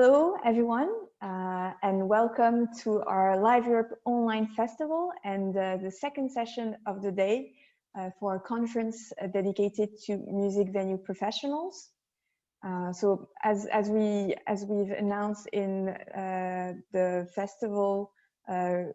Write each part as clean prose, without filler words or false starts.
Hello, everyone, and welcome to our Liveurope Online Festival and the second session of the day for a conference dedicated to music venue professionals. So, as we've announced in the festival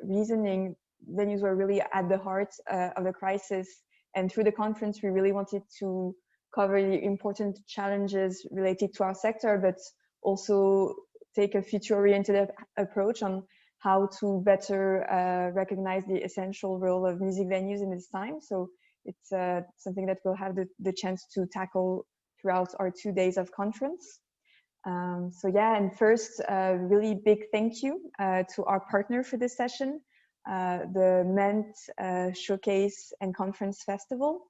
reasoning, venues were really at the heart of the crisis, and through the conference, we really wanted to cover the important challenges related to our sector, but also take a future-oriented approach on how to better recognize the essential role of music venues in this time. So it's something that we'll have the chance to tackle throughout our 2 days of conference. So yeah, and first, really big thank you to our partner for this session, the MENT Showcase and Conference Festival.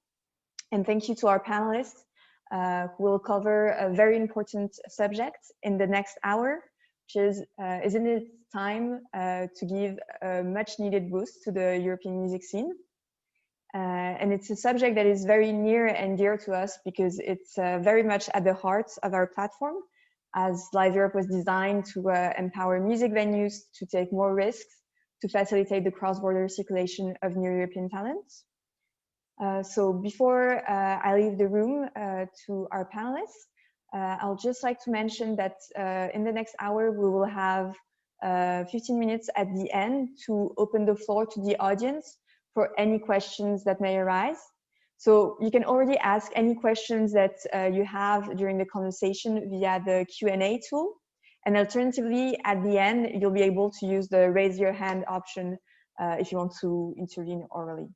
And thank you to our panelists who will cover a very important subject in the next hour, which is, isn't it time to give a much needed boost to the European music scene? And it's a subject that is very near and dear to us because it's very much at the heart of our platform, as Liveurope was designed to empower music venues to take more risks, to facilitate the cross-border circulation of new European talents. So before I leave the room to our panelists, I'll just like to mention that in the next hour, we will have 15 minutes at the end to open the floor to the audience for any questions that may arise. So you can already ask any questions that you have during the conversation via the Q&A tool. And alternatively, at the end, you'll be able to use the raise your hand option if you want to intervene orally.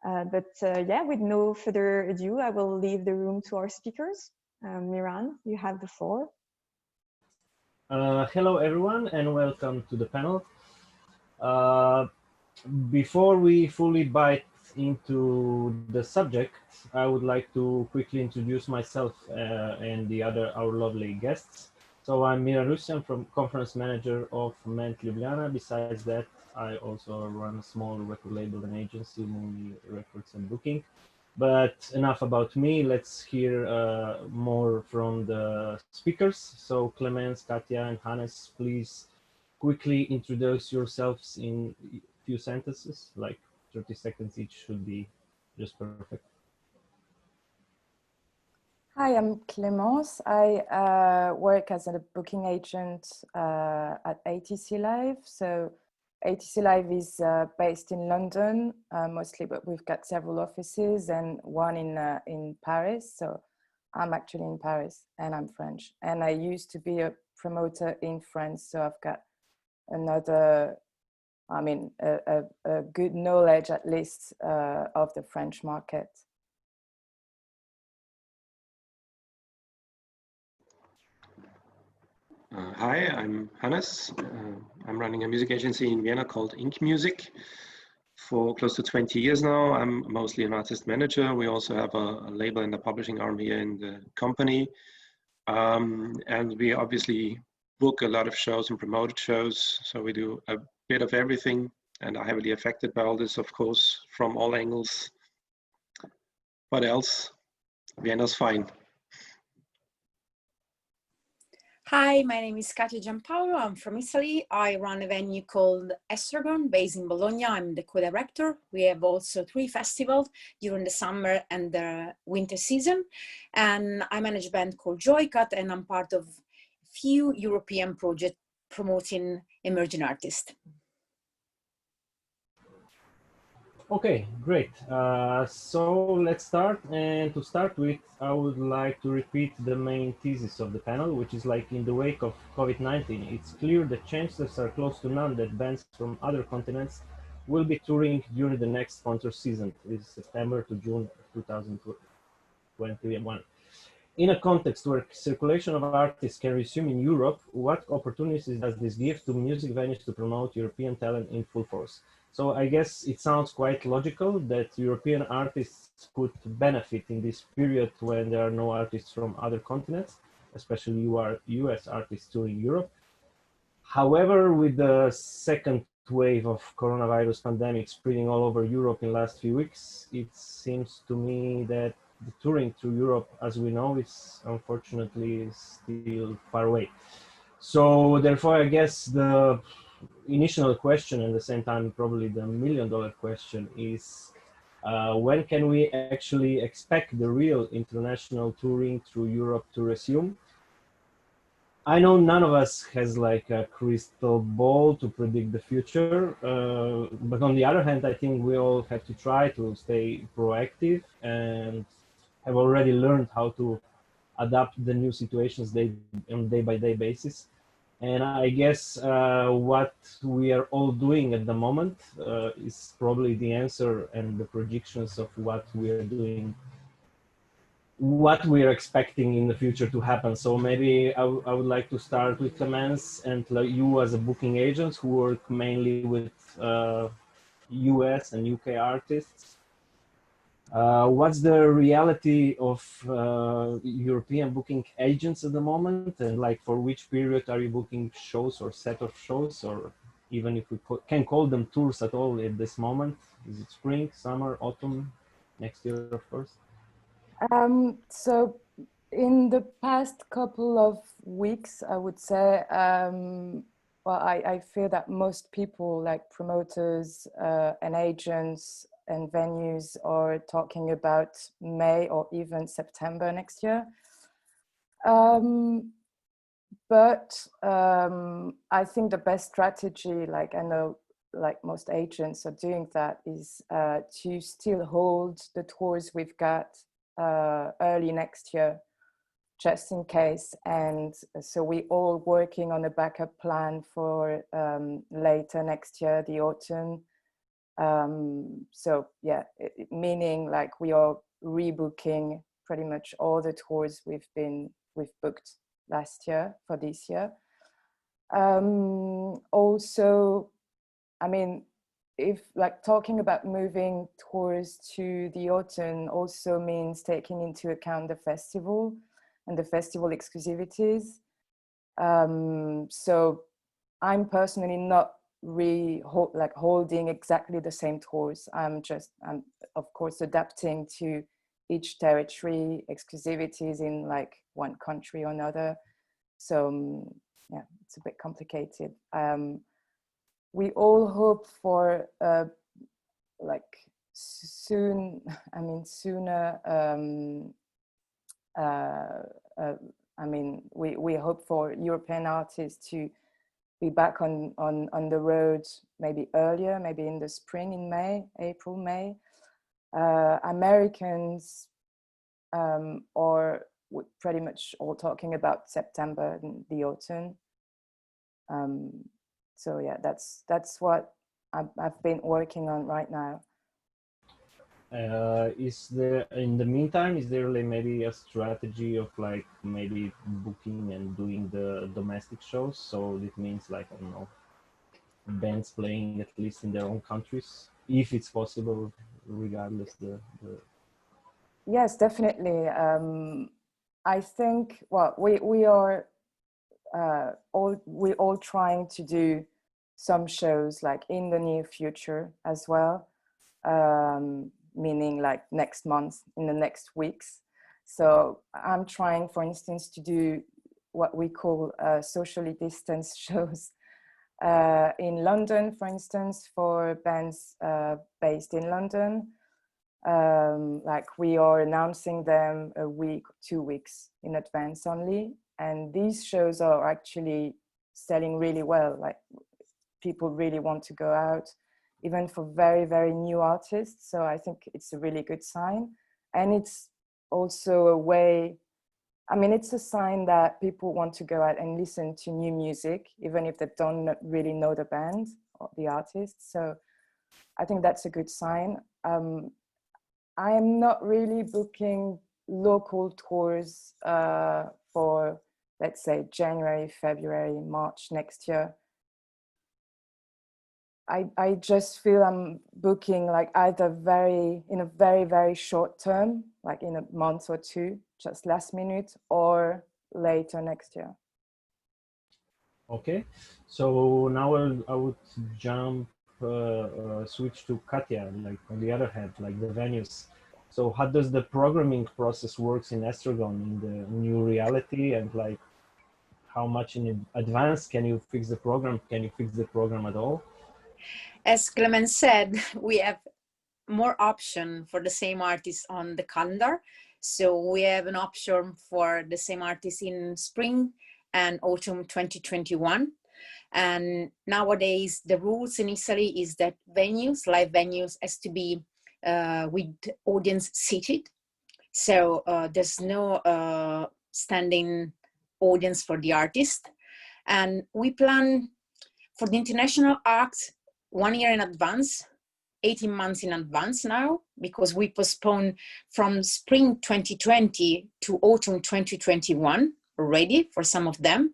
Yeah, with no further ado, I will leave the room to our speakers. Miran, you have the floor. Hello, everyone, and welcome to the panel. Before we fully bite into the subject, I would like to quickly introduce myself and our lovely guests. So I'm Miran Rusjan, from conference manager of MENT Ljubljana. Besides that, I also run a small record label and agency, mainly records and booking. But enough about me. Let's hear more from the speakers. So Clemence, Katia, and Hannes, please quickly introduce yourselves in a few sentences, like 30 seconds each should be just perfect. Hi, I'm Clemence. I work as a booking agent at ATC Live. So ATC Live is based in London mostly, but we've got several offices and one in Paris. So I'm actually in Paris and I'm French. And I used to be a promoter in France. So I've got another, a good knowledge at least of the French market. Hi, I'm Hannes. I'm running a music agency in Vienna called Ink Music for close to 20 years now. I'm mostly an artist manager. We also have a label and a publishing arm here in the company. And we obviously book a lot of shows and promoted shows. So we do a bit of everything and are heavily affected by all this, of course, from all angles. What else? Vienna's fine. Hi, my name is Katia Giampaolo. I'm from Italy. I run a venue called Estragon based in Bologna. I'm the co-director. We have also 3 festivals during the summer and the winter season. And I manage a band called Joycut, and I'm part of a few European projects promoting emerging artists. Okay, great. So let's start. And to start with, I would like to repeat the main thesis of the panel, which is like in the wake of COVID-19, it's clear that chances are close to none that bands from other continents will be touring during the next concert season, is September to June 2021. In a context where circulation of artists can resume in Europe, what opportunities does this give to music venues to promote European talent in full force? So I guess it sounds quite logical that European artists could benefit in this period when there are no artists from other continents, especially US artists touring Europe. However, with the second wave of coronavirus pandemic spreading all over Europe in the last few weeks, it seems to me that the touring through Europe, as we know, is unfortunately still far away. So therefore, I guess the initial question, and at the same time probably the $1,000,000 question, is when can we actually expect the real international touring through Europe to resume? I know none of us has like a crystal ball to predict the future, but on the other hand, I think we all have to try to stay proactive and have already learned how to adapt the new situations on day-by-day basis. And I guess what we are all doing at the moment is probably the answer and the projections of what we are doing, what we are expecting in the future to happen. So maybe I would like to start with Clemence and you as a booking agent who work mainly with US and UK artists. What's the reality of European booking agents at the moment, and like for which period are you booking shows or set of shows, or even if we can call them tours at all at this moment? Is it spring, summer, autumn, next year, of course? So in the past couple of weeks, I would say, well, I feel that most people, like promoters and agents and venues, are talking about May or even September next year. But I think the best strategy, like I know like most agents are doing that, is to still hold the tours we've got early next year, just in case. And so we all working on a backup plan for later next year, the autumn. So yeah, meaning like we are rebooking pretty much all the tours we've booked last year for this year. Also, I mean, if like talking about moving tours to the autumn also means taking into account the festival and the festival exclusivities. So I'm personally not holding exactly the same tours. I'm of course adapting to each territory exclusivities in like one country or another. So yeah, it's a bit complicated. We all hope for like sooner. I mean, we hope for European artists to be back on the road maybe earlier, maybe in the spring, in May, April, May. Americans are pretty much all talking about September and the autumn. So yeah, that's what I've been working on right now. Is there, in the meantime, is there like maybe a strategy of like maybe booking and doing the domestic shows? So it means like, I don't know, bands playing at least in their own countries, if it's possible, regardless the... Yes, definitely. I think, well, we are all trying to do some shows like in the near future as well, meaning like next month, in the next weeks. So I'm trying, for instance, to do what we call socially distanced shows in London, for instance, for bands based in London. Like we are announcing them a week, 2 weeks in advance only. And these shows are actually selling really well. Like people really want to go out, even for very, very new artists. So I think it's a really good sign. And it's also a way, I mean, it's a sign that people want to go out and listen to new music, even if they don't really know the band or the artist. So I think that's a good sign. I am not really booking local tours for, let's say, January, February, March next year. I just feel I'm booking like either in a very, very short term, like in a month or two, just last minute, or later next year. Okay, so now I would switch to Katia, like on the other hand, like the venues. So how does the programming process works in Estragon in the new reality, and like how much in advance can you fix the program? Can you fix the program at all? As Clemence said, we have more option for the same artist on the calendar. So we have an option for the same artist in spring and autumn 2021. And nowadays, the rules in Italy is that venues, live venues, has to be with audience seated. So there's no standing audience for the artist. And we plan for the international acts 1 year in advance, 18 months in advance now, because we postpone from spring 2020 to autumn 2021 already for some of them.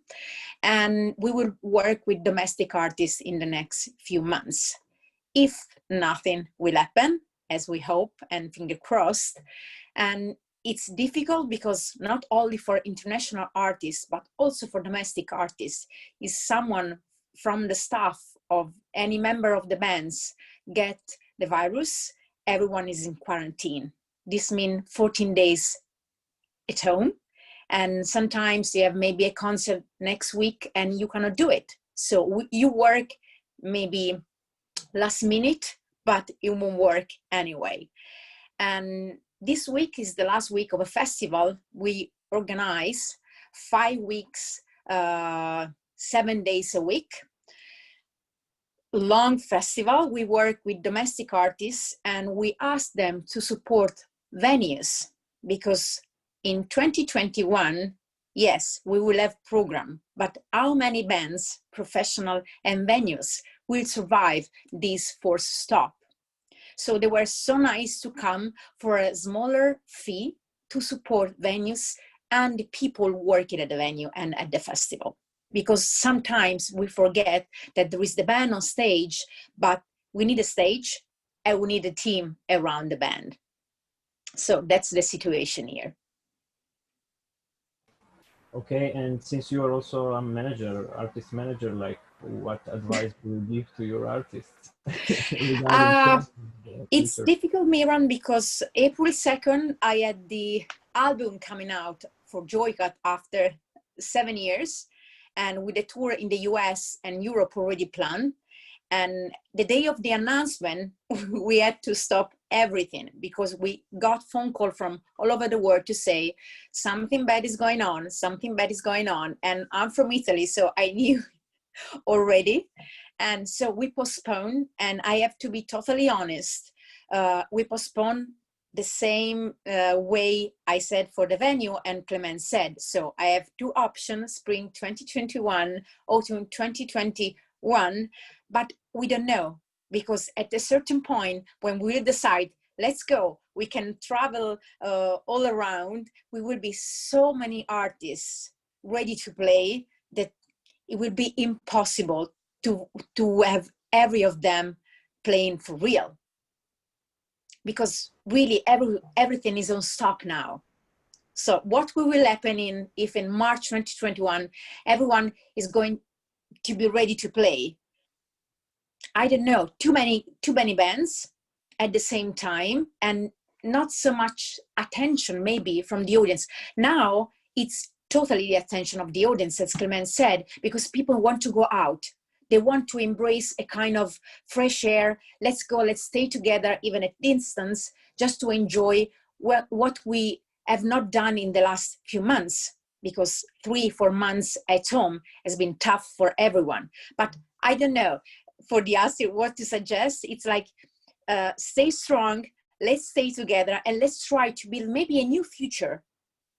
And we will work with domestic artists in the next few months. If nothing will happen, as we hope and finger crossed. And it's difficult because not only for international artists, but also for domestic artists, is someone from the staff of any member of the bands get the virus, everyone is in quarantine. This means 14 days at home. And sometimes you have maybe a concert next week and you cannot do it. So you work maybe last minute, but you won't work anyway. And this week is the last week of a festival. We organize 5 weeks, 7 days a week, long festival. We work with domestic artists and we ask them to support venues, because in 2021, yes, we will have program, but how many bands, professional and venues will survive this forced stop? So they were so nice to come for a smaller fee to support venues and the people working at the venue and at the festival. Because sometimes we forget that there is the band on stage, but we need a stage and we need a team around the band. So that's the situation here. Okay, and since you are also a manager, artist manager, like what advice do you give to your artists? It's difficult, Miran, because April 2nd, I had the album coming out for Joycat after 7 years, and with a tour in the US and Europe already planned. And the day of the announcement, we had to stop everything because we got phone call from all over the world to say something bad is going on, something bad is going on. And I'm from Italy, so I knew already. And so we postponed, and I have to be totally honest, we postponed the same way I said for the venue and Clemence said. So I have two options, spring 2021, autumn 2021, but we don't know, because at a certain point when we'll decide, let's go, we can travel all around, we will be so many artists ready to play that it will be impossible to have every of them playing for real. Because really everything is on stop now. So what will happen if in March 2021, everyone is going to be ready to play? I don't know, too many bands at the same time and not so much attention maybe from the audience. Now it's totally the attention of the audience, as Clemence said, because people want to go out. They want to embrace a kind of fresh air. Let's go, let's stay together, even at distance, just to enjoy what we have not done in the last few months, because 3-4 months at home has been tough for everyone. But I don't know, for the artist, what to suggest, it's like, stay strong, let's stay together, and let's try to build maybe a new future.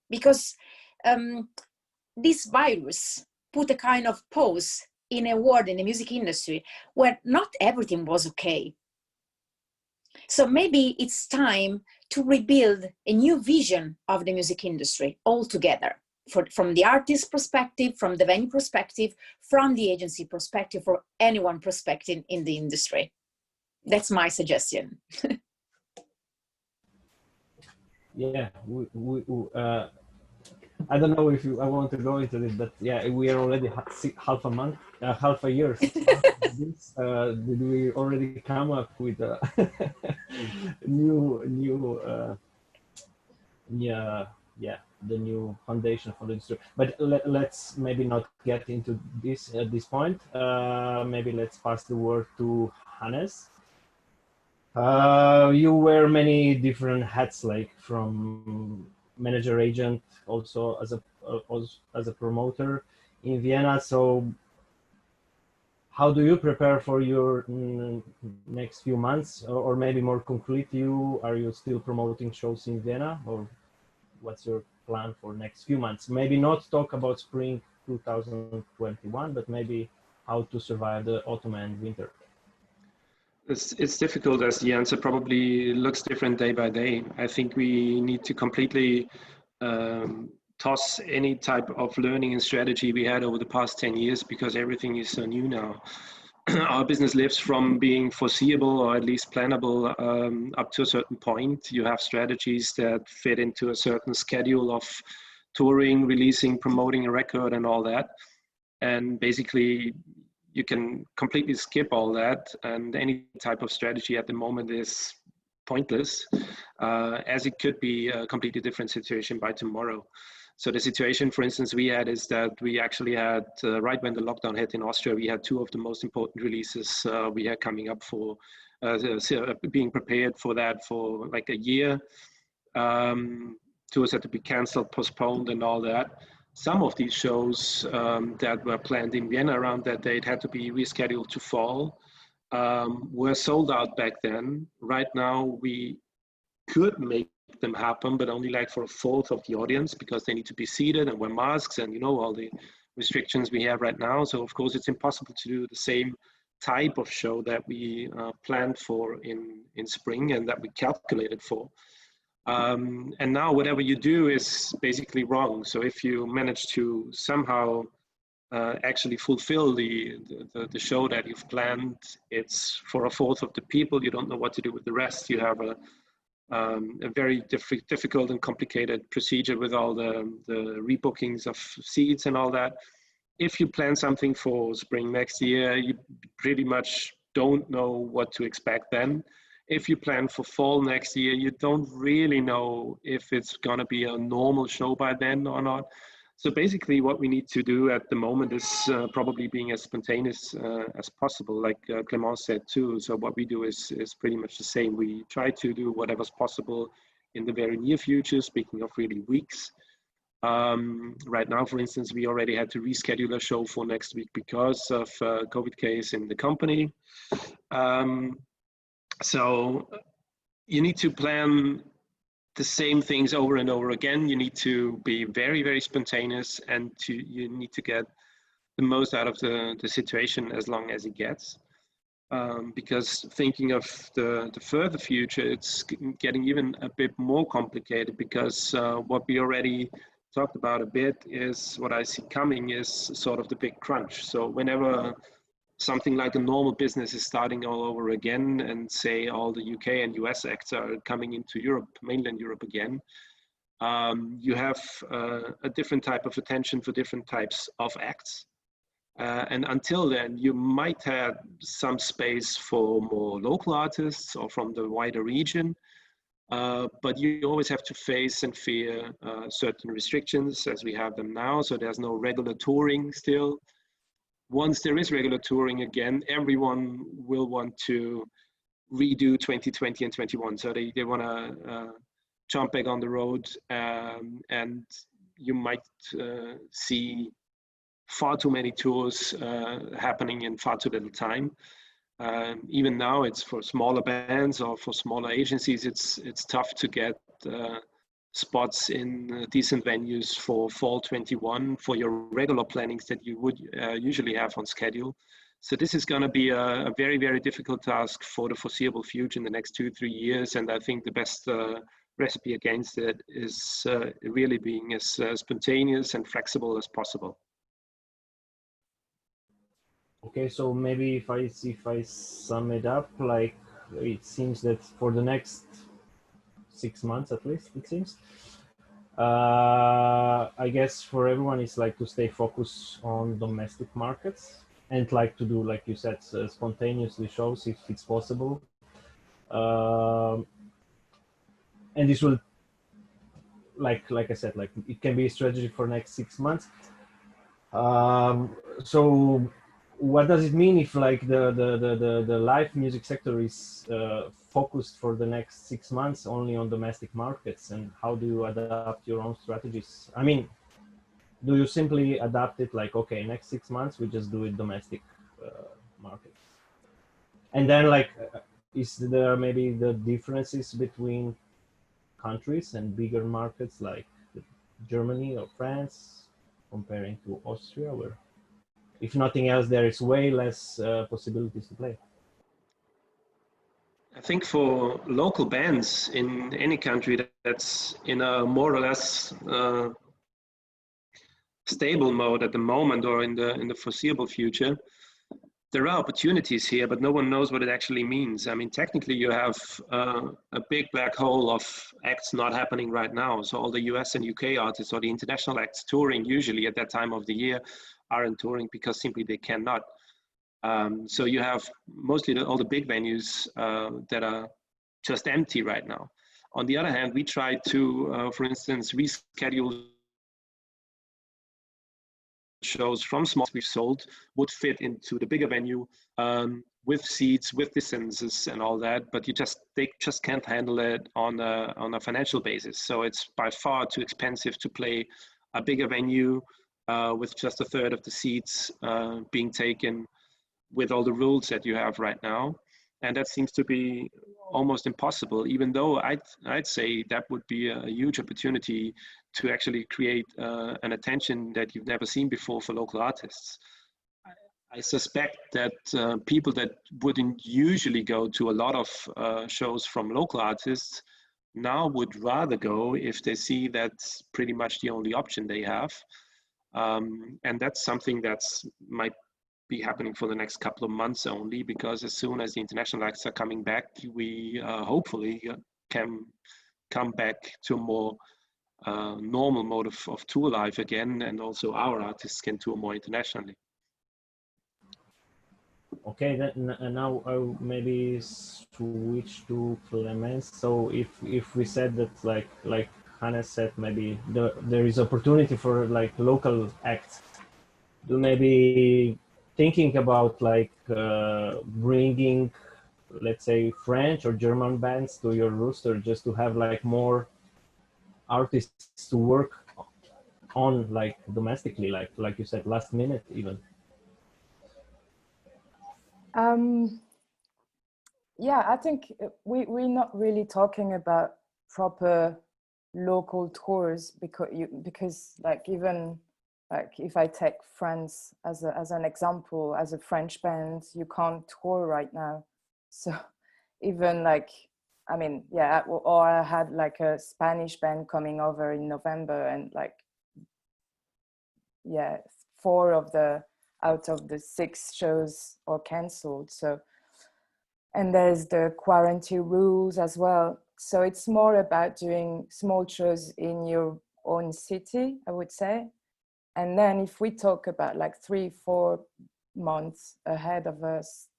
Because this virus put a kind of pause in a world, in the music industry, where not everything was okay. So maybe it's time to rebuild a new vision of the music industry altogether, from the artist perspective, from the venue perspective, from the agency perspective, for anyone perspective in the industry. That's my suggestion. Yeah, I don't know if I want to go into this, but yeah, we are already half a year. This, did we already come up with a yeah, the new foundation for the industry. But let's maybe not get into this at this point. Maybe let's pass the word to Hannes. You wear many different hats, like from manager, agent, also as a promoter in Vienna. So how do you prepare for your next few months, or maybe more concrete, are you still promoting shows in Vienna, or what's your plan for next few months? Maybe not talk about spring 2021, but maybe how to survive the autumn and winter. It's difficult, as the answer probably looks different day by day. I think we need to completely toss any type of learning and strategy we had over the past 10 years, because everything is so new now. Our business lives from being foreseeable, or at least plannable, up to a certain point. You have strategies that fit into a certain schedule of touring, releasing, promoting a record and all that. And basically, you can completely skip all that, and any type of strategy at the moment is pointless, as it could be a completely different situation by tomorrow. So the situation, for instance, we had is that we actually had, right when the lockdown hit in Austria, we had two of the most important releases we had coming up for being prepared for that for like a year. Tours had to be canceled, postponed, and all that. Some of these shows that were planned in Vienna around that date had to be rescheduled to fall, were sold out back then. Right now, we could make them happen, but only like for a fourth of the audience, because they need to be seated and wear masks and, you know, all the restrictions we have right now. So of course, it's impossible to do the same type of show that we planned for in spring and that we calculated for. And now whatever you do is basically wrong. So if you manage to somehow actually fulfill the show that you've planned, it's for a fourth of the people. You don't know what to do with the rest. You have a very difficult and complicated procedure with all the rebookings of seats and all that. If you plan something for spring next year, you pretty much don't know what to expect then. If you plan for fall next year, you don't really know if it's going to be a normal show by then or not. So basically what we need to do at the moment is probably being as spontaneous as possible, like Clemence said too. So what we do is pretty much the same. We try to do whatever's possible in the very near future, speaking of really weeks. Right now, for instance, we already had to reschedule a show for next week because of a COVID case in the company. So you need to plan the same things over and over again. You need to be very, very spontaneous, and you need to get the most out of the situation as long as it gets. Because thinking of the further future, it's getting even a bit more complicated, because what we already talked about a bit is what I see coming is sort of the big crunch. So whenever something like a normal business is starting all over again, and say all the UK and US acts are coming into Europe, mainland Europe again, you have a different type of attention for different types of acts. And until then, you might have some space for more local artists or from the wider region, but you always have to face and fear certain restrictions as we have them now. So there's no regular touring still. Once there is regular touring again, everyone will want to redo 2020 and 21. So they want to jump back on the road, and you might see far too many tours happening in far too little time. Even now, it's for smaller bands or for smaller agencies, it's tough to get spots in decent venues for fall 21 for your regular plannings that you would usually have on schedule. So this is going to be a very, very difficult task for the foreseeable future in the next 2-3 years. And I think the best recipe against it is really being as spontaneous and flexible as possible. Okay, so maybe if I sum it up, like it seems that for the next 6 months at least, it seems, I guess for everyone it's like to stay focused on domestic markets and like to do, like you said, spontaneously shows if it's possible, and this will like I said, like it can be a strategy for next 6 months. So what does it mean if like the live music sector is focused for the next 6 months only on domestic markets, and how do you adapt your own strategies? I mean, do you simply adapt it like, okay, next 6 months we just do it domestic markets, and then like is there maybe the differences between countries and bigger markets like Germany or France comparing to Austria, where if nothing else there is way less possibilities to play? I think for local bands in any country that's in a more or less stable mode at the moment or in the foreseeable future, there are opportunities here, but no one knows what it actually means. I mean, technically you have a big black hole of acts not happening right now. So all the US and UK artists or the international acts touring usually at that time of the year aren't touring because simply they cannot. So you have mostly all the big venues that are just empty right now. On the other hand, we try to, for instance, reschedule shows from small we've sold would fit into the bigger venue with seats, with distances and all that, but they just can't handle it on a financial basis. So it's by far too expensive to play a bigger venue with just a third of the seats being taken with all the rules that you have right now. And that seems to be almost impossible, even though I'd say that would be a huge opportunity to actually create an attention that you've never seen before for local artists. I suspect that people that wouldn't usually go to a lot of shows from local artists now would rather go if they see that's pretty much the only option they have. And that's something that's might be happening for the next couple of months only, because as soon as the international acts are coming back, we hopefully can come back to a more normal mode of tour life again, and also our artists can tour more internationally. Okay, then now I'll maybe switch to Clemence. So if we said that like Hannah said, maybe there is opportunity for like local acts, do maybe thinking about like bringing, let's say, French or German bands to your roster just to have like more artists to work on, like domestically, like you said, last minute even? Yeah, I think we're not really talking about proper local tours because like even like if I take France as an example, as a French band, you can't tour right now. So even like, I mean, yeah, or I had like a Spanish band coming over in November, and like, yeah, 4 out of the 6 shows are cancelled. So, and there's the quarantine rules as well. So it's more about doing small shows in your own city, I would say. And then if we talk about like 3-4 months ahead of us,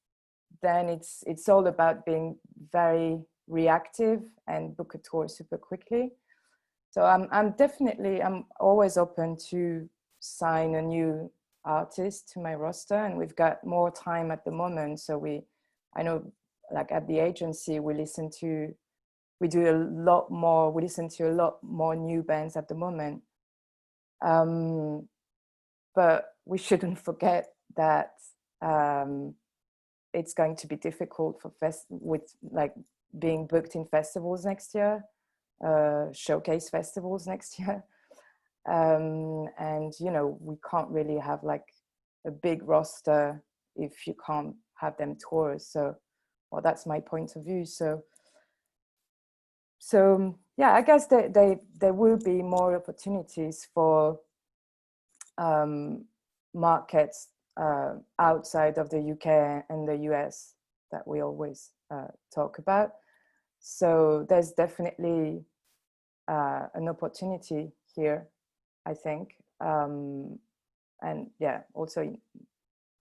then it's all about being very reactive and book a tour super quickly. So I'm always open to sign a new artist to my roster, and we've got more time at the moment. So I know like at the agency, we listen to a lot more new bands at the moment. But we shouldn't forget that it's going to be difficult with like being booked in festivals next year, showcase festivals next year. And, you know, we can't really have like a big roster if you can't have them tour. So, well, that's my point of view. So yeah, I guess there will be more opportunities for markets outside of the UK and the US that we always talk about. So there's definitely an opportunity here, I think. And yeah, also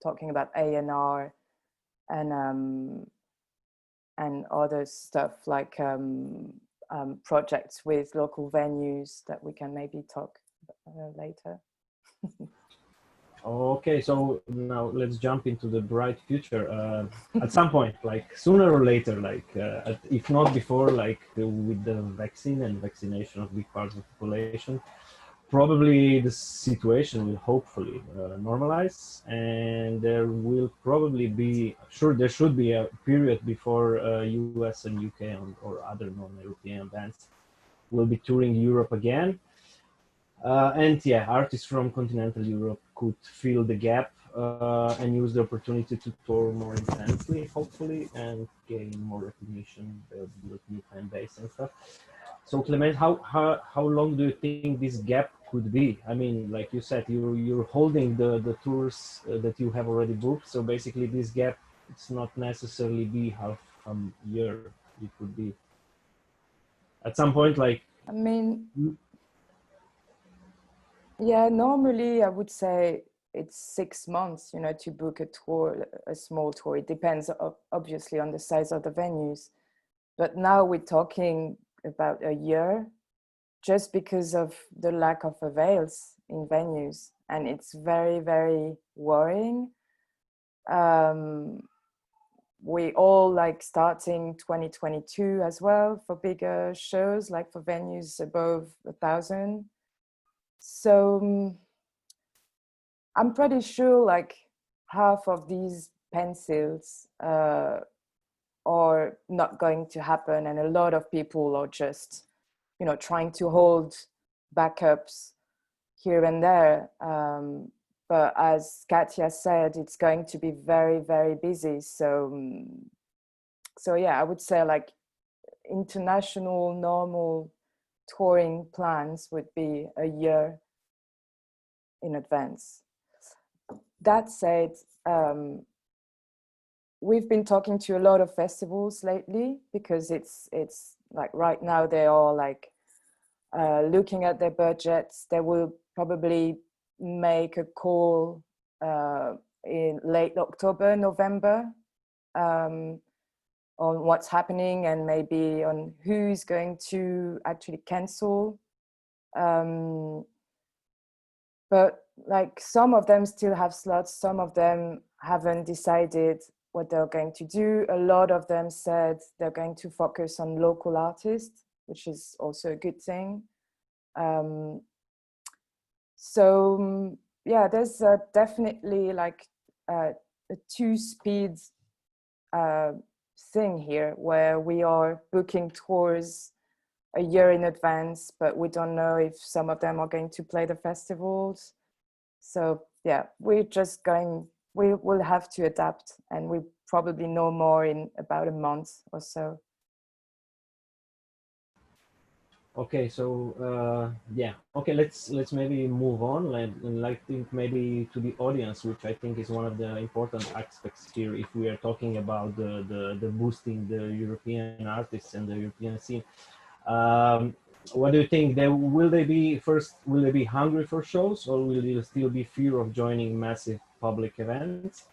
talking about A&R and other stuff like projects with local venues that we can maybe talk later. Okay, so now let's jump into the bright future. At some point, like sooner or later, like if not before, like with the vaccine and vaccination of big parts of the population, probably the situation will hopefully normalize, and there will probably be, sure, there should be a period before US and UK or other non-European bands will be touring Europe again. And yeah, artists from continental Europe could fill the gap and use the opportunity to tour more intensely, hopefully, and gain more recognition, build new fan base and stuff. So Clemence, how long do you think this gap could be? I mean, like you said, you're holding the tours that you have already booked. So basically, this gap, it's not necessarily be half a year. It could be at some point, like. I mean, yeah, normally I would say it's 6 months, you know, to book a tour, a small tour. It depends obviously on the size of the venues. But now we're talking about a year just because of the lack of avails in venues. And it's very, very worrying. We all like starting 2022 as well for bigger shows, like for venues above 1,000. So I'm pretty sure like half of these pencils are not going to happen, and a lot of people are just, you know, trying to hold backups here and there. But as Katia said, it's going to be very, very busy. So yeah, I would say like international normal touring plans would be a year in advance. That said, we've been talking to a lot of festivals lately because it's like right now they are like looking at their budgets. They will probably make a call in late October, November on what's happening and maybe on who's going to actually cancel. But like some of them still have slots, some of them haven't decided what they're going to do. A lot of them said they're going to focus on local artists, which is also a good thing. So yeah, there's definitely like a two-speed thing here where we are booking tours a year in advance, but we don't know if some of them are going to play the festivals. So yeah, we will have to adapt, and we probably know more in about a month or so. Okay, so yeah, okay, let's maybe move on and like think maybe to the audience, which I think is one of the important aspects here if we are talking about the boosting the European artists and the European scene. What do you think? Will they be hungry for shows, or will there still be fear of joining massive public events?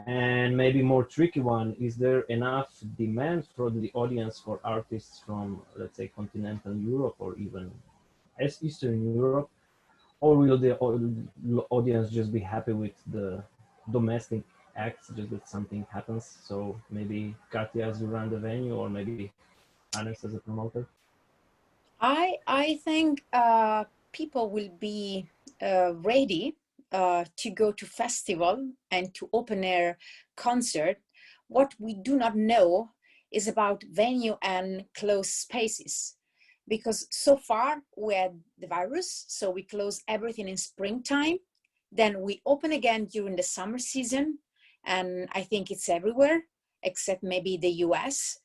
And maybe more tricky one, is there enough demand from the audience for artists from, let's say, continental Europe or even Eastern Europe, or will the audience just be happy with the domestic acts, just that something happens? So maybe Katia as you run the venue, or maybe Hannes as a promoter? I think people will be ready to go to festival and to open air concert. What we do not know is about venue and closed spaces, because so far we had the virus, so we close everything in springtime, then we open again during the summer season, and I think it's everywhere except maybe the US,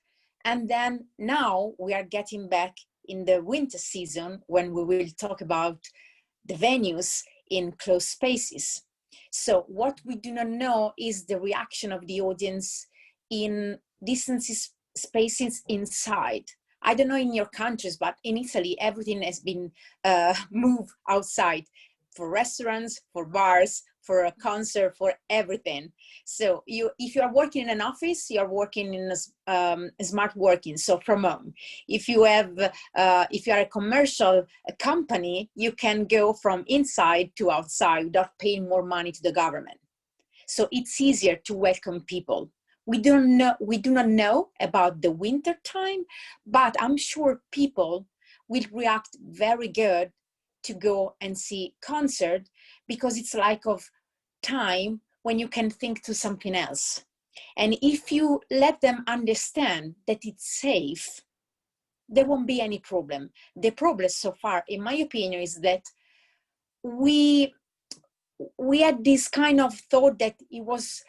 and then now we are getting back in the winter season when we will talk about the venues in closed spaces. So what we do not know is the reaction of the audience in distance spaces inside. I don't know in your countries, but in Italy, everything has been moved outside for restaurants, for bars, for a concert, for everything. So if you are working in an office, you are working in a smart working, so from home. If you are a commercial company, you can go from inside to outside without paying more money to the government. So it's easier to welcome people. We do not know about the winter time, but I'm sure people will react very good to go and see concert, because it's like of time when you can think to something else. And if you let them understand that it's safe, there won't be any problem. The problem so far, in my opinion, is that we had this kind of thought that it was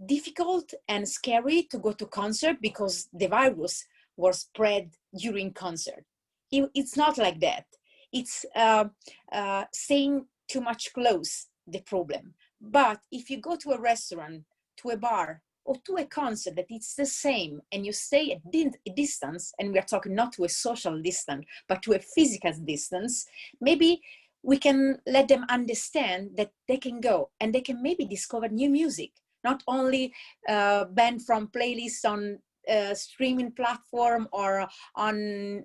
difficult and scary to go to concert because the virus was spread during concert. It's not like that. It's staying too much close, the problem. But if you go to a restaurant, to a bar, or to a concert that it's the same, and you stay at a distance, and we are talking not to a social distance, but to a physical distance, maybe we can let them understand that they can go and they can maybe discover new music, not only band from playlists on streaming platform or on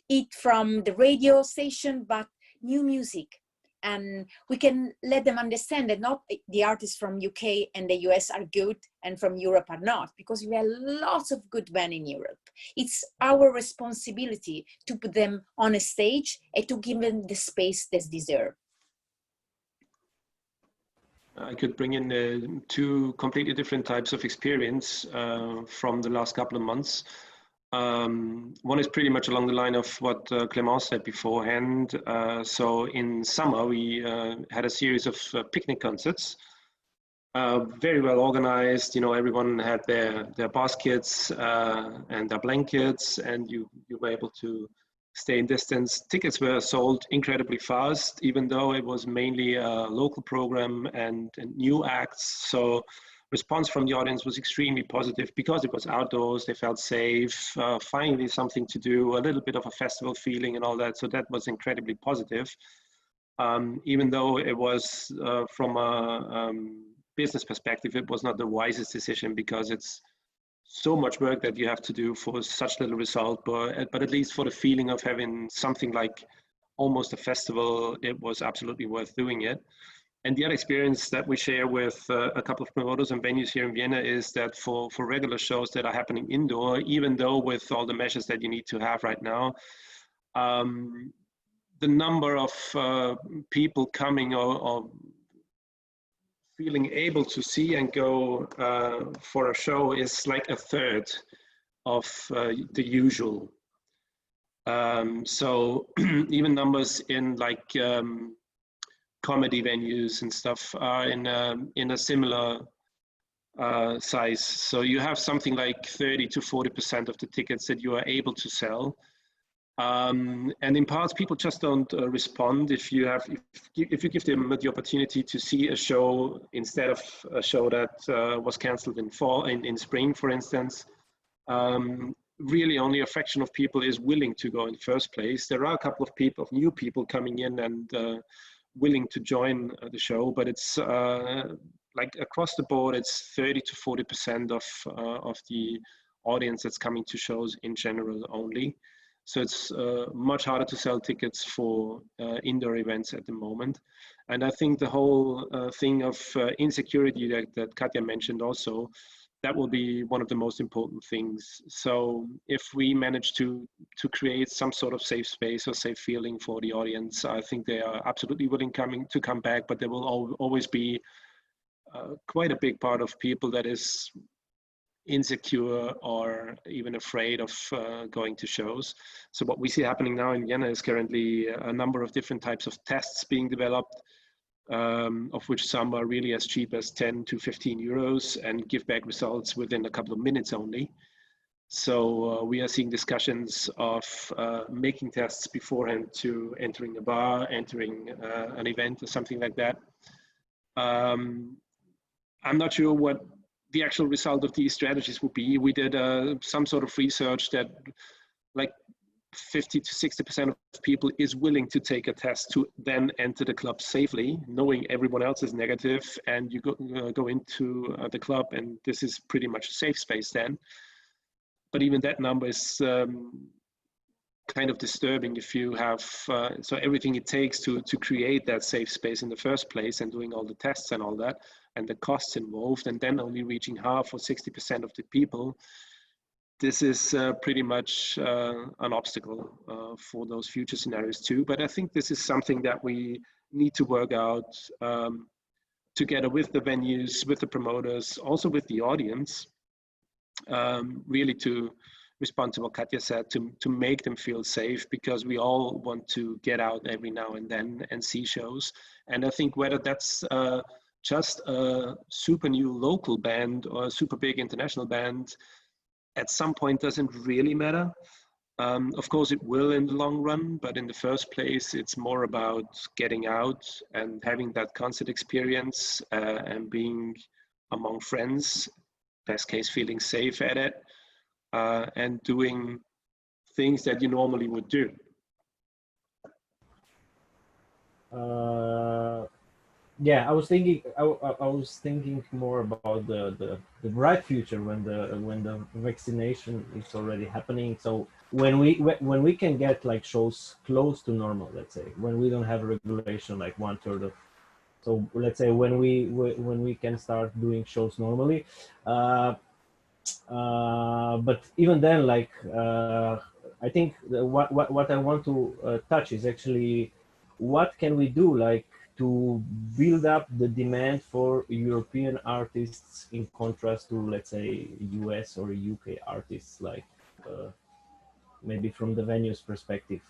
it from the radio station, but new music. And we can let them understand that not the artists from UK and the US are good and from Europe are not, because we have lots of good bands in Europe. It's our responsibility to put them on a stage and to give them the space they deserve. I could bring in two completely different types of experience from the last couple of months. One is pretty much along the line of what Clemence said beforehand. So in summer, we had a series of picnic concerts, very well organized. You know, everyone had their baskets and their blankets, and you were able to stay in distance. Tickets were sold incredibly fast, even though it was mainly a local program and new acts. So response from the audience was extremely positive because it was outdoors, they felt safe, finally something to do, a little bit of a festival feeling and all that. So that was incredibly positive. Even though it was from a business perspective, it was not the wisest decision because it's so much work that you have to do for such little result, but at least for the feeling of having something like almost a festival, it was absolutely worth doing it. And the other experience that we share with a couple of promoters and venues here in Vienna is that for regular shows that are happening indoor, even though with all the measures that you need to have right now, the number of people coming or feeling able to see and go for a show is like a third of the usual. So even numbers in like comedy venues and stuff are in a similar size. So you have something like 30 to 40% of the tickets that you are able to sell. And in parts, people just don't respond. If you give them the opportunity to see a show instead of a show that was cancelled in spring, for instance, really only a fraction of people is willing to go in the first place. There are a couple of new people coming in and willing to join the show, but it's like across the board, it's 30 to 40% of the audience that's coming to shows in general only. So it's much harder to sell tickets for indoor events at the moment. And I think the whole thing of insecurity that Katia mentioned also, that will be one of the most important things. So if we manage to create some sort of safe space or safe feeling for the audience, I think they are absolutely willing to come back, but there will always be quite a big part of people that is insecure or even afraid of going to shows. So what we see happening now in Vienna is currently a number of different types of tests being developed, of which some are really as cheap as 10 to 15 euros and give back results within a couple of minutes only. So we are seeing discussions of making tests beforehand to entering a bar, entering an event or something like that. I'm not sure what the actual result of these strategies would be. We did some sort of research that like 50 to 60% of people is willing to take a test to then enter the club safely, knowing everyone else is negative, and you go into the club, and this is pretty much a safe space then. But even that number is kind of disturbing if you have, so everything it takes to create that safe space in the first place, and doing all the tests and all that, and the costs involved, and then only reaching half or 60% of the people, this is pretty much an obstacle for those future scenarios too. But I think this is something that we need to work out together with the venues, with the promoters, also with the audience, really to respond to what Katia said, to make them feel safe, because we all want to get out every now and then and see shows. And I think whether that's just a super new local band or a super big international band, at some point doesn't really matter. Of course it will in the long run, but in the first place, it's more about getting out and having that concert experience and being among friends, best case feeling safe at it, and doing things that you normally would do. Yeah, I was thinking more about the bright future when the vaccination is already happening. So when we can get like shows close to normal, let's say, when we don't have regulation like 1/3 of, so let's say when we can start doing shows normally. But even then, like I think what I want to touch is actually what can we do, like, to build up the demand for European artists in contrast to, let's say, US or UK artists, like maybe from the venue's perspective?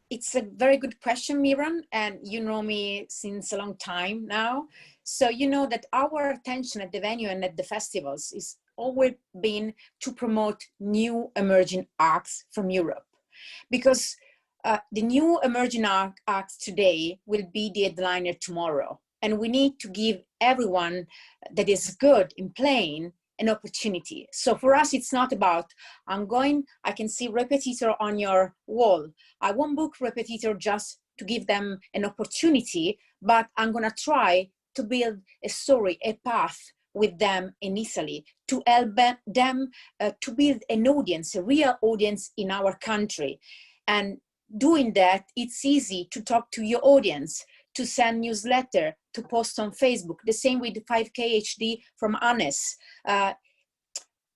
It's a very good question, Miran, and you know me since a long time now. So you know that our attention at the venue and at the festivals is always been to promote new emerging acts from Europe, because the new emerging acts today will be the headliner tomorrow. And we need to give everyone that is good in playing an opportunity. So for us, it's not about, I can see Repetitor on your wall. I won't book Repetitor just to give them an opportunity, but I'm gonna try to build a story, a path with them in Italy, to help them to build an audience, a real audience in our country. And doing that, it's easy to talk to your audience, to send newsletter, to post on Facebook. The same with 5K HD from Hannes.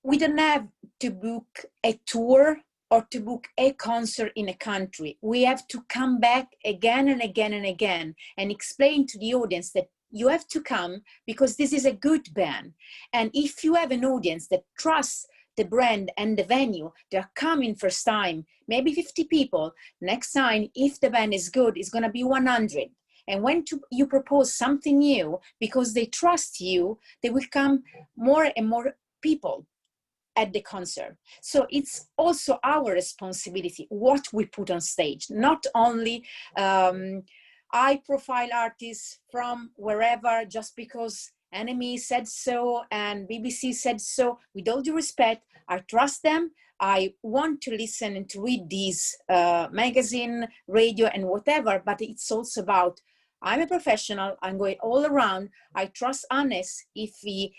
We don't have to book a tour or to book a concert in a country. We have to come back again and again and again and explain to the audience that you have to come because this is a good band. And if you have an audience that trusts the brand and the venue, they're coming first time, maybe 50 people. Next time, if the band is good, it's gonna be 100. And when you propose something new, because they trust you, they will come more and more people at the concert. So it's also our responsibility what we put on stage, not only high profile artists from wherever just because NME said so and BBC said so. With all due respect, I trust them. I want to listen and to read these magazine, radio and whatever, but it's also about, I'm a professional, I'm going all around. I trust Hannes if he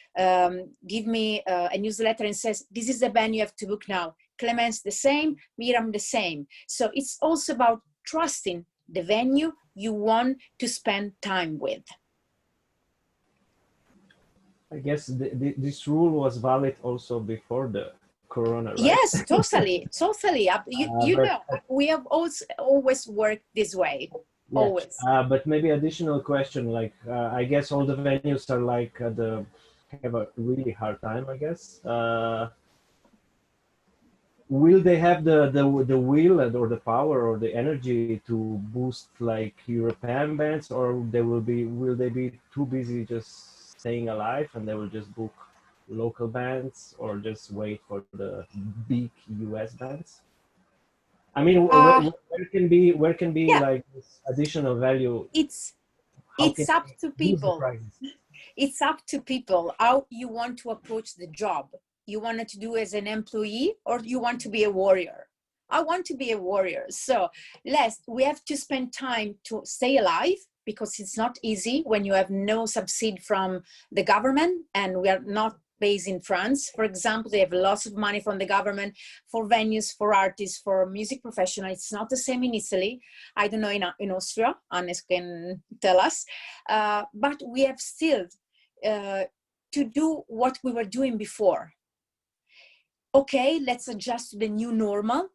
give me a newsletter and says, this is the band you have to book now. Clemence the same, Miran the same. So it's also about trusting the venue you want to spend time with. I guess this rule was valid also before the corona, right? Yes, totally, totally. You know, we have always worked this way, yeah. always. But maybe additional question, like I guess all the venues are like have a really hard time, I guess. Will they have the will or the power or the energy to boost like European bands, or will they be too busy just staying alive and they will just book local bands or just wait for the big US bands? I mean, where can be yeah, like this additional value? It's up to people. It's up to people how you want to approach the job. you wanted to do as an employee, or you want to be a warrior? I want to be a warrior. So we have to spend time to stay alive, because it's not easy when you have no subsidy from the government, and we are not based in France. For example, they have lots of money from the government for venues, for artists, for music professionals. It's not the same in Italy. I don't know in Austria, Hannes can tell us. But we have still to do what we were doing before. Okay, let's adjust to the new normal,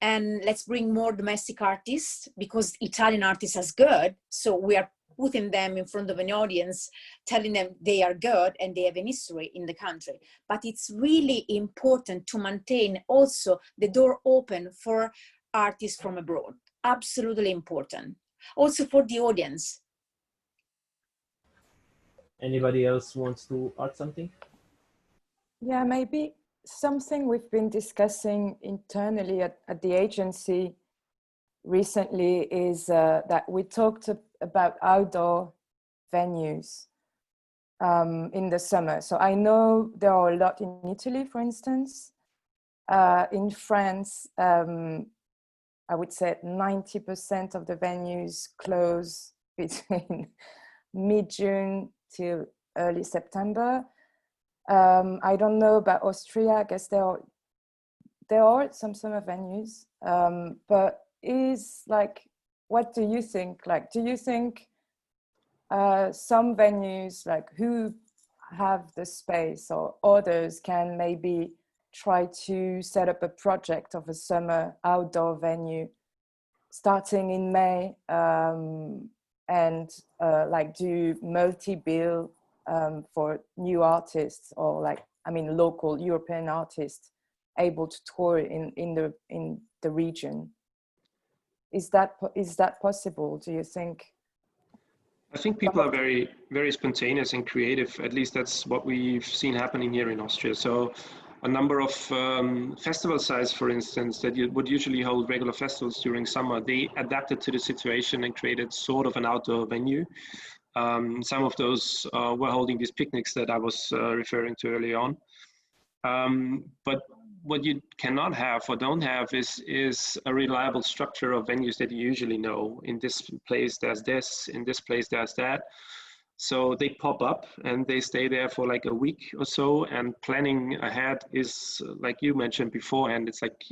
and let's bring more domestic artists, because Italian artists are good. So we are putting them in front of an audience, telling them they are good and they have an history in the country. But it's really important to maintain also the door open for artists from abroad. Absolutely important. Also for the audience. Anybody else wants to add something? Yeah, maybe something we've been discussing internally at the agency recently is that we talked about outdoor venues in the summer. So I know there are a lot in Italy, for instance. In France, I would say 90% of the venues close between mid-June till early September. I don't know about Austria. I guess there are some summer venues, but is like, what do you think? Like, do you think some venues, like who have the space or others, can maybe try to set up a project of a summer outdoor venue starting in May, and like do multi-bill for new artists, or like, I mean, local European artists able to tour in the region? Is that possible, do you think? I think people are very, very spontaneous and creative. At least that's what we've seen happening here in Austria. So a number of festival sites, for instance, that you would usually hold regular festivals during summer, they adapted to the situation and created sort of an outdoor venue. Some of those were holding these picnics that I was referring to early on. But what you cannot have or don't have is a reliable structure of venues that you usually know. In this place there's this, in this place there's that. So they pop up and they stay there for like a week or so, and planning ahead is, like you mentioned beforehand, it's like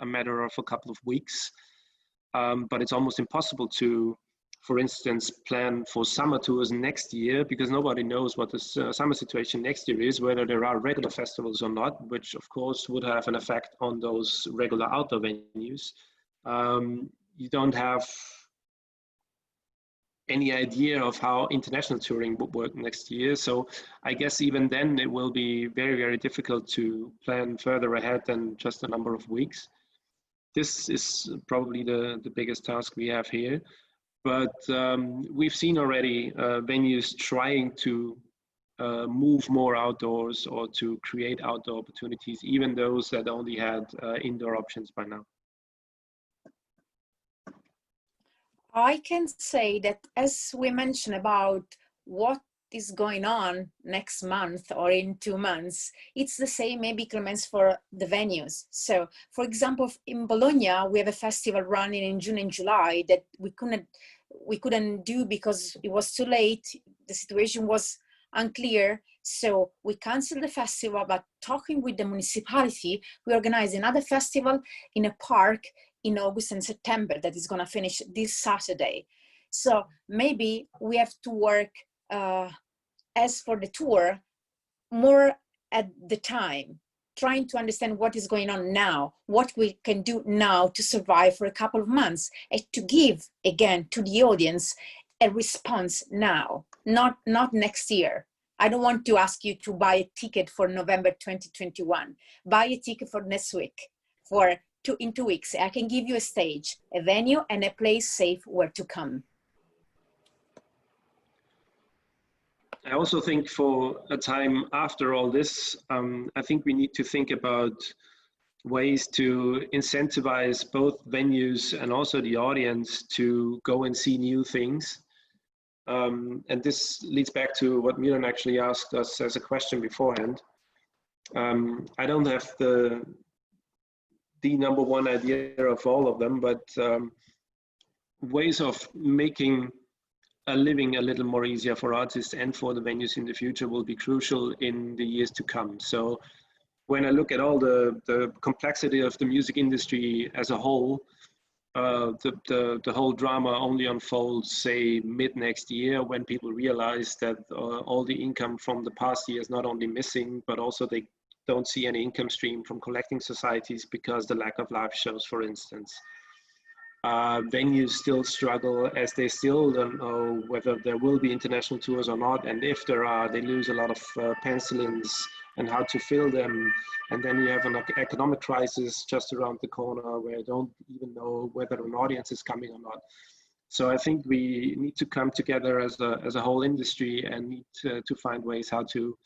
a matter of a couple of weeks. But it's almost impossible to, for instance, plan for summer tours next year, because nobody knows what the summer situation next year is, whether there are regular festivals or not, which of course would have an effect on those regular outdoor venues. You don't have any idea of how international touring would work next year. So I guess even then it will be very, very difficult to plan further ahead than just a number of weeks. This is probably the biggest task we have here. But we've seen already venues trying to move more outdoors or to create outdoor opportunities, even those that only had indoor options by now. I can say that, as we mentioned about what is going on next month or in 2 months, it's the same, maybe, Clemence, for the venues. So, for example, in Bologna, we have a festival running in June and July that we couldn't do because it was too late. The situation was unclear. So we canceled the festival, but talking with the municipality, we organized another festival in a park in August and September that is going to finish this Saturday. So maybe we have to work as for the tour more at the time, trying to understand what is going on now, what we can do now to survive for a couple of months, and to give again to the audience a response now, not next year. I don't want to ask you to buy a ticket for November 2021. Buy a ticket for next week, in 2 weeks. I can give you a stage, a venue, and a place safe where to come. I also think for a time after all this, I think we need to think about ways to incentivize both venues and also the audience to go and see new things. And this leads back to what Miran actually asked us as a question beforehand. I don't have the number one idea of all of them, but ways of making a living a little more easier for artists and for the venues in the future will be crucial in the years to come. So when I look at all the complexity of the music industry as a whole, the whole drama only unfolds, say, mid next year, when people realize that all the income from the past year is not only missing, but also they don't see any income stream from collecting societies because the lack of live shows, for instance. Venues still struggle, as they still don't know whether there will be international tours or not, and if there are, they lose a lot of pencilings and how to fill them. And then you have an economic crisis just around the corner where you don't even know whether an audience is coming or not. So I think we need to come together as a whole industry and need to find ways how to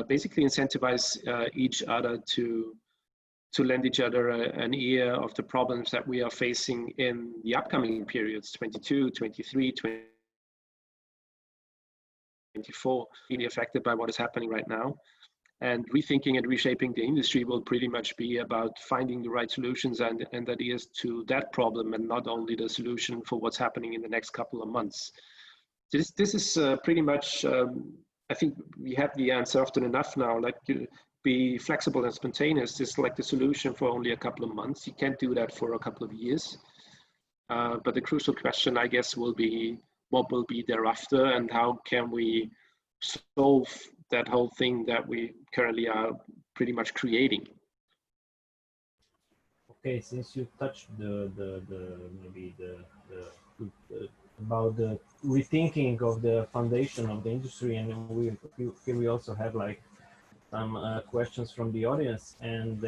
basically incentivize each other to lend each other an ear of the problems that we are facing in the upcoming periods, 22, 23, 24, really affected by what is happening right now. And rethinking and reshaping the industry will pretty much be about finding the right solutions and ideas to that problem, and not only the solution for what's happening in the next couple of months. This is pretty much, I think we have the answer often enough now, like be flexible and spontaneous. This is like the solution for only a couple of months. You can't do that for a couple of years. But the crucial question, I guess, will be what will be thereafter, and how can we solve that whole thing that we currently are pretty much creating. Okay, since you touched about the rethinking of the foundation of the industry, and we also have like some questions from the audience, and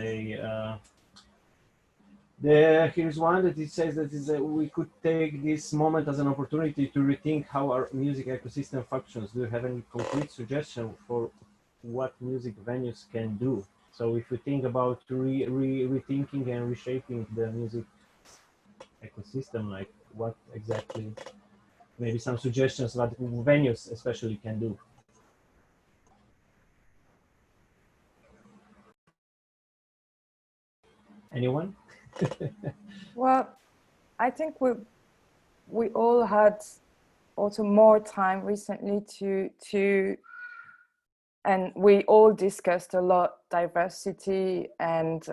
here's one that it says that we could take this moment as an opportunity to rethink how our music ecosystem functions. Do you have any concrete suggestion for what music venues can do? So if we think about rethinking and reshaping the music ecosystem, like what exactly, maybe some suggestions what venues especially can do. Anyone? Well, I think we all had also more time recently and we all discussed a lot diversity and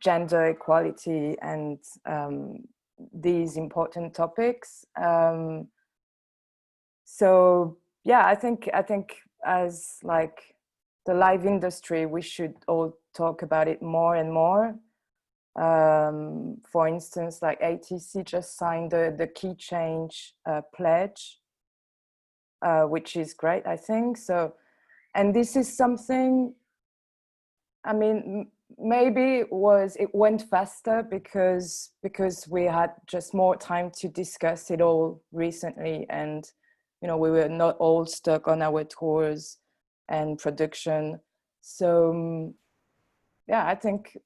gender equality and these important topics. So yeah, I think as like the live industry, we should all talk about it more and more. For instance, like ATC just signed the Key Change pledge, which is great, I think. So, and this is something, I mean, maybe it went faster because we had just more time to discuss it all recently, and you know, we were not all stuck on our tours and production. So yeah, I think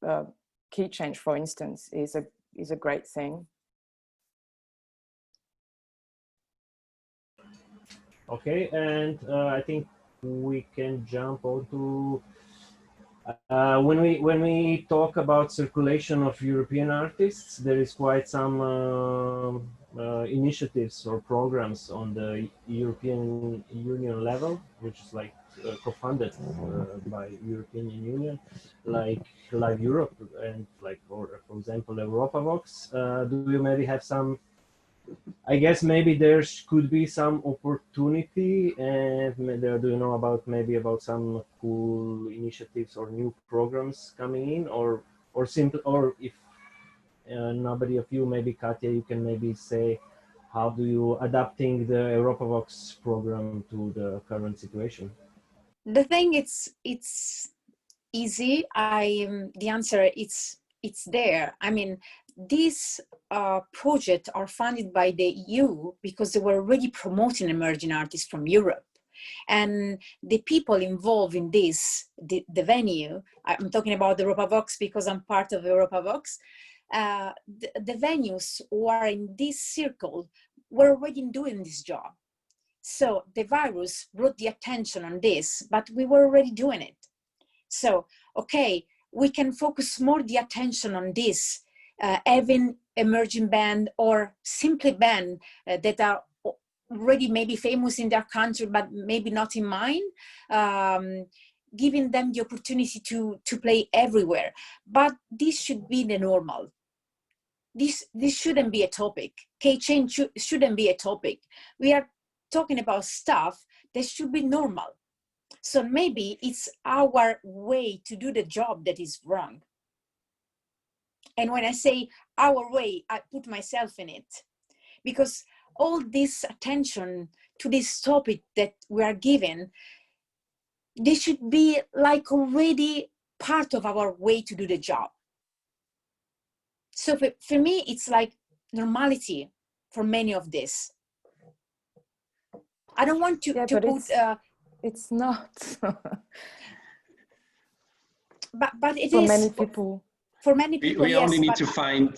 Key Change, for instance, is a great thing. Okay, and I think we can jump on to when we talk about circulation of European artists, there is quite some initiatives or programs on the European Union level, which is like co-funded by European Union, like Liveurope and like, for example, Europavox. Do you maybe have some? I guess maybe there could be some opportunity, and do you know about some cool initiatives or new programs coming in, or simple, or if nobody of you, maybe Katia, you can maybe say how do you adapting the Europavox program to the current situation? The thing it's easy. The answer it's there. I mean, these projects are funded by the EU because they were already promoting emerging artists from Europe. And the people involved in this, the venue, I'm talking about the Europavox because I'm part of Europavox, the venues who are in this circle were already doing this job. So the virus brought the attention on this, but we were already doing it. So, okay, we can focus more the attention on this, having emerging band or simply band that are already maybe famous in their country, but maybe not in mine, giving them the opportunity to play everywhere. But this should be the normal. This shouldn't be a topic. K-change shouldn't be a topic. We are talking about stuff that should be normal. So maybe it's our way to do the job that is wrong. And when I say our way, I put myself in it, because all this attention to this topic that we are given, they should be like already part of our way to do the job. So for me, it's like normality for many of this. I don't want to put... It's not. but it for is many people. For many people, we yes, only need to find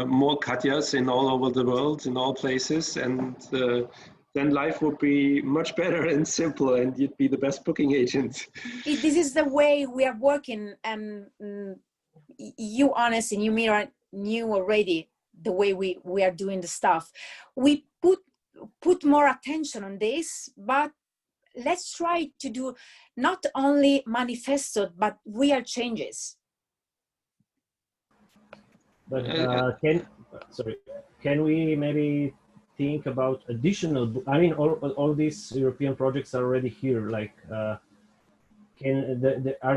more Katias in all over the world, in all places, and then life would be much better and simpler, and you'd be the best booking agent. This is the way we are working, and you, Honest, and you, Miran, knew already the way we are doing the stuff. We put more attention on this, but let's try to do not only manifesto, but real changes. But can we maybe think about additional? I mean, all these European projects are already here. Like, are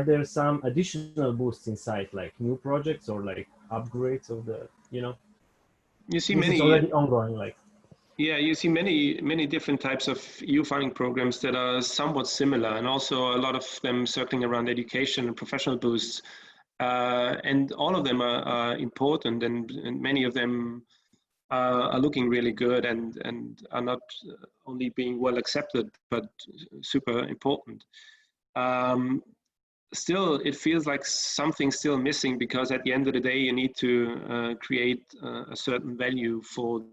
there some additional boosts inside, like new projects or like upgrades of the? You see this many is already ongoing, like. Yeah, you see many different types of EU funding programs that are somewhat similar, and also a lot of them circling around education and professional boosts. And all of them are important, and many of them are looking really good and are not only being well accepted, but super important. Still, it feels like something's still missing, because at the end of the day, you need to create a certain value for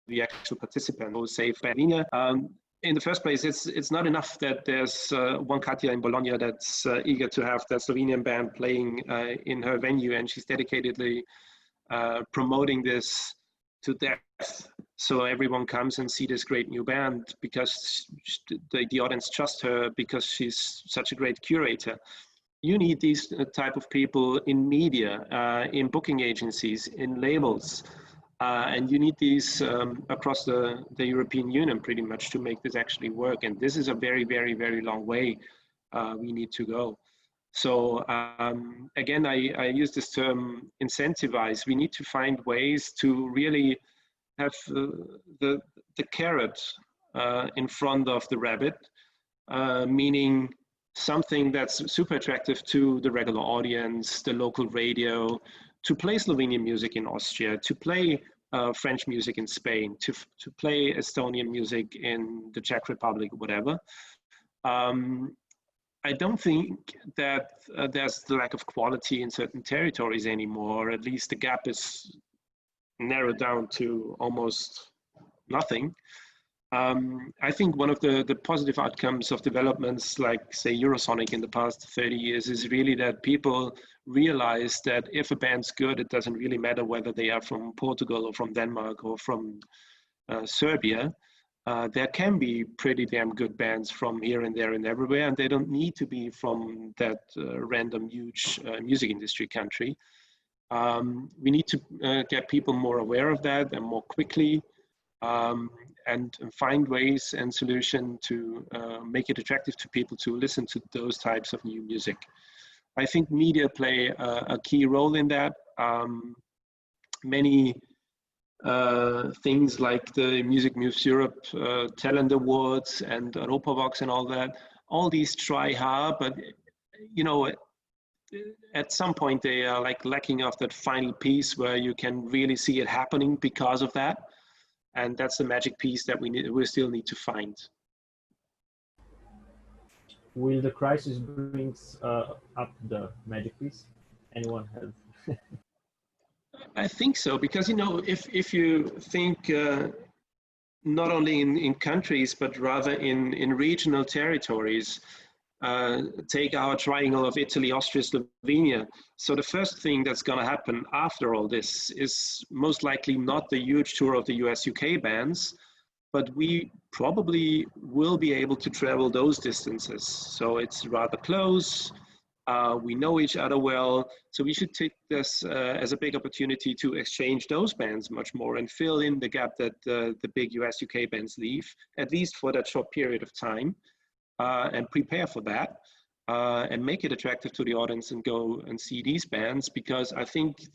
the actual participant who say Slovenia. In the first place, it's not enough that there's one Katia in Bologna that's eager to have that Slovenian band playing in her venue, and she's dedicatedly promoting this to death. So everyone comes and see this great new band because the audience trusts her, because she's such a great curator. You need these type of people in media, in booking agencies, in labels. And you need these across the European Union pretty much to make this actually work. And this is a very, very, very long way we need to go. So again, I use this term incentivize. We need to find ways to really have the carrot in front of the rabbit, meaning something that's super attractive to the regular audience, the local radio, to play Slovenian music in Austria, to play French music in Spain, to play Estonian music in the Czech Republic, whatever. I don't think that there's the lack of quality in certain territories anymore, or at least the gap is narrowed down to almost nothing. I think one of the positive outcomes of developments like, say, Eurosonic in the past 30 years is really that people realize that if a band's good, it doesn't really matter whether they are from Portugal or from Denmark or from Serbia. There can be pretty damn good bands from here and there and everywhere, and they don't need to be from that random huge music industry country. We need to get people more aware of that and more quickly. And find ways and solutions to make it attractive to people to listen to those types of new music. I think media play a key role in that. Many things like the Music Moves Europe Talent Awards and Europavox and all that, all these try hard, but you know, at some point they are like lacking of that final piece where you can really see it happening because of that. And that's the magic piece that we still need to find. Will the crisis bring up the magic piece? Anyone have? I think so, because you know, if you think not only in countries, but rather in regional territories. Take our triangle of Italy, Austria, Slovenia. So the first thing that's going to happen after all this is most likely not the huge tour of the US-UK bands, but we probably will be able to travel those distances. So it's rather close. We know each other well. So we should take this as a big opportunity to exchange those bands much more and fill in the gap that the big US-UK bands leave, at least for that short period of time. And prepare for that and make it attractive to the audience and go and see these bands, because I think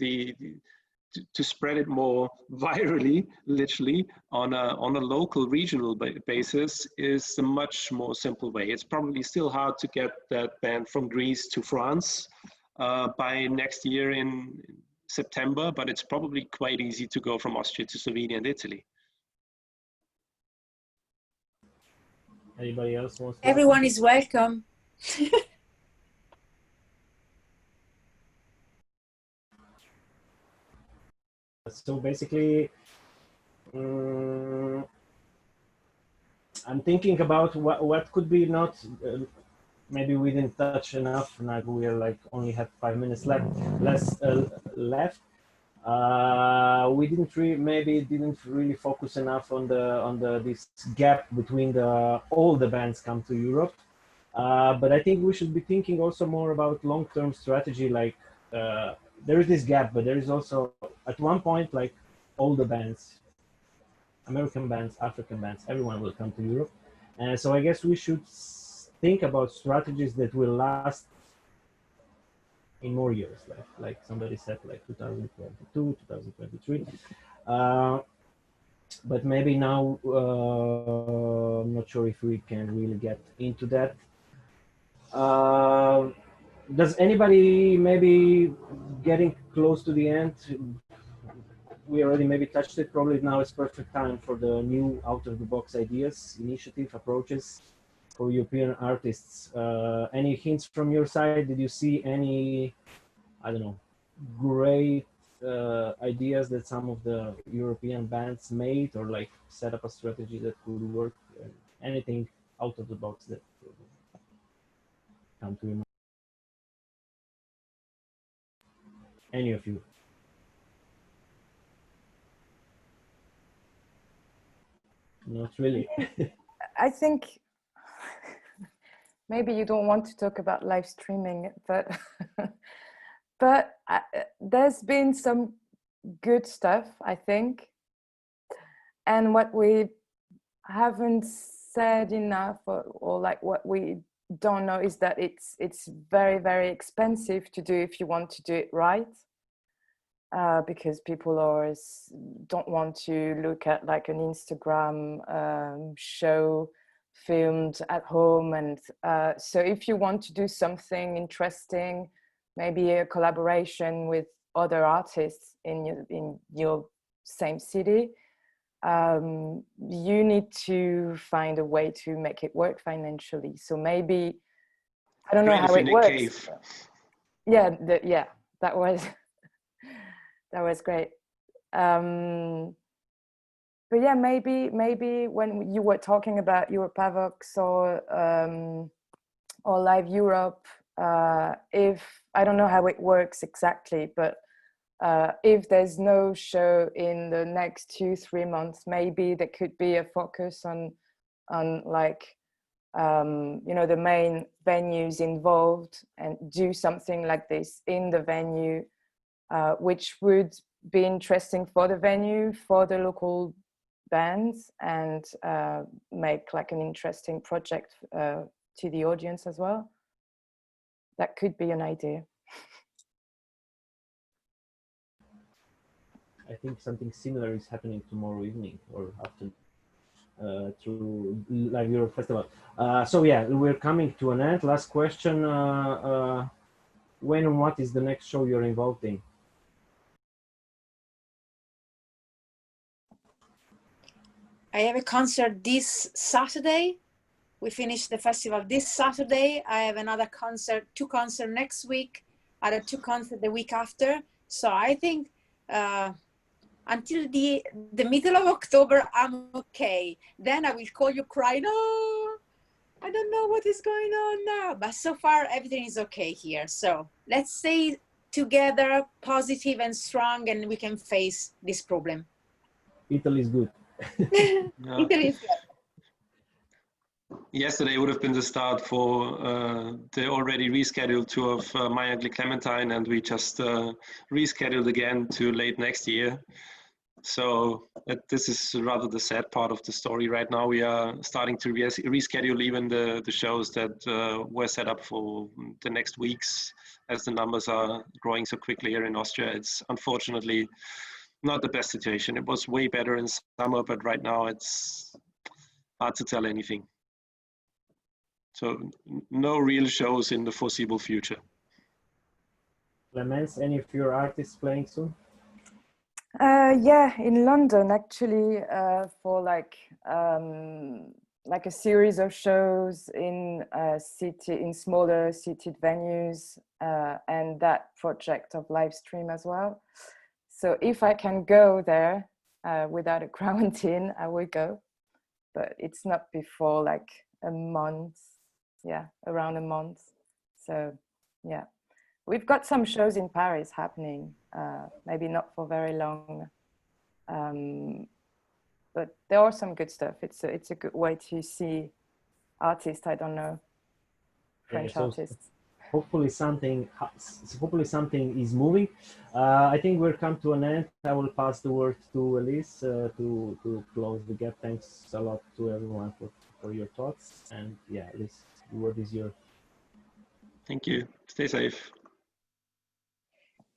to spread it more virally, literally on a local regional basis is a much more simple way. It's probably still hard to get that band from Greece to France by next year in September, but it's probably quite easy to go from Austria to Slovenia and Italy. Anybody else wants to? Everyone is welcome. So basically, I'm thinking about what could be not. Maybe we didn't touch enough. Now we are like only have 5 minutes left. Left. We didn't really focus enough on this gap between all the bands come to Europe. But I think we should be thinking also more about long-term strategy. Like there is this gap, but there is also at one point like all the bands, American bands, African bands, everyone will come to Europe, and so I guess we should think about strategies that will last in more years, like somebody said, like 2022, 2023. But maybe now, I'm not sure if we can really get into that. Does anybody, maybe getting close to the end, we already maybe touched it, probably now is perfect time for the new out-of-the-box ideas, initiative, approaches for European artists. Any hints from your side? Did you see any, I don't know, great ideas that some of the European bands made, or like set up a strategy that could work? Anything out of the box that come to your mind? Any of you? Not really. I think maybe you don't want to talk about live streaming, but there's been some good stuff, I think. And what we haven't said enough, or like what we don't know, is that it's very, very expensive to do if you want to do it right. Because people always don't want to look at like an Instagram show filmed at home. And so if you want to do something interesting, maybe a collaboration with other artists in your same city, you need to find a way to make it work financially. So maybe, I don't know how it works. Cave. Yeah, that was that was great. But yeah, maybe when you were talking about Europavox or Liveurope, if I don't know how it works exactly, but if there's no show in the next 2-3 months, maybe there could be a focus on like you know, the main venues involved, and do something like this in the venue, which would be interesting for the venue, for the local bands, and make like an interesting project to the audience as well. That could be an idea. I think something similar is happening tomorrow evening or afternoon through Liveurope Festival. So yeah, we're coming to an end. Last question: when and what is the next show you're involved in? I have a concert this Saturday. We finished the festival this Saturday. I have another concert, 2 concerts next week, other 2 concerts the week after. So I think until the middle of October, I'm okay. Then I will call you crying, oh, I don't know what is going on now. But so far, everything is okay here. So let's stay together, positive and strong, and we can face this problem. Italy is good. Italy is good. Yesterday would have been the start for the already rescheduled tour of My Ugly Clementine, and we just rescheduled again to late next year. So this is rather the sad part of the story right now. We are starting to reschedule even the shows that were set up for the next weeks, as the numbers are growing so quickly here in Austria. It's unfortunately not the best situation. It was way better in summer, but right now it's hard to tell anything. So no real shows in the foreseeable future. Clemence, any of your artists playing soon? Yeah, in London actually, for like a series of shows in smaller seated venues, and that project of live stream as well. So if I can go there without a quarantine, I will go, but it's not before like a month. Yeah, around a month. So yeah, we've got some shows in Paris happening, maybe not for very long, but there are some good stuff. It's a good way to see artists. I don't know, French artists. Hopefully something is moving. I think we're come to an end. I will pass the word to Elise to close the gap. Thanks a lot to everyone for your thoughts. And yeah, Elise, the word is yours. Thank you. Stay safe.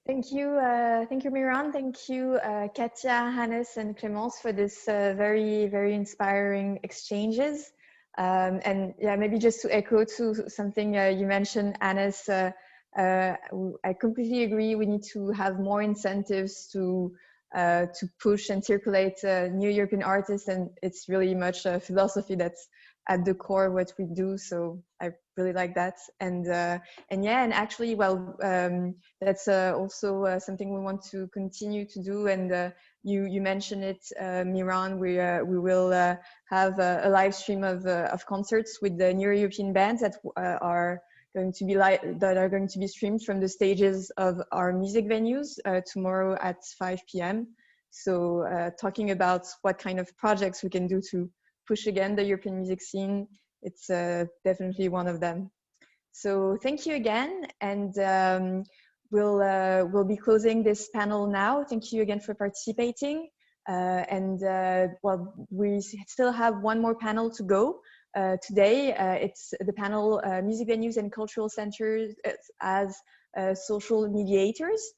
Thank you, Miran. Thank you, Katia, Hannes, and Clemence for this very, very inspiring exchanges. And yeah, maybe just to echo to something you mentioned, Hannes, I completely agree. We need to have more incentives to push and circulate new European artists, and it's really much a philosophy that's at the core of what we do. So I really like that. And yeah, and actually, well, that's also something we want to continue to do. And you mentioned it, Miran. We will have a live stream of concerts with the new European bands that are going to be streamed from the stages of our music venues tomorrow at 5 p.m. So talking about what kind of projects we can do to push again the European music scene, it's definitely one of them. So thank you again, and we'll be closing this panel now. Thank you again for participating, well, we still have one more panel to go today. It's the panel Music Venues and Cultural Centers as Social Mediators.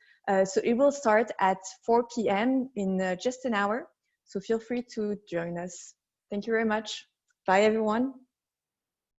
So it will start at 4 p.m. in just an hour. So feel free to join us. Thank you very much. Bye, everyone.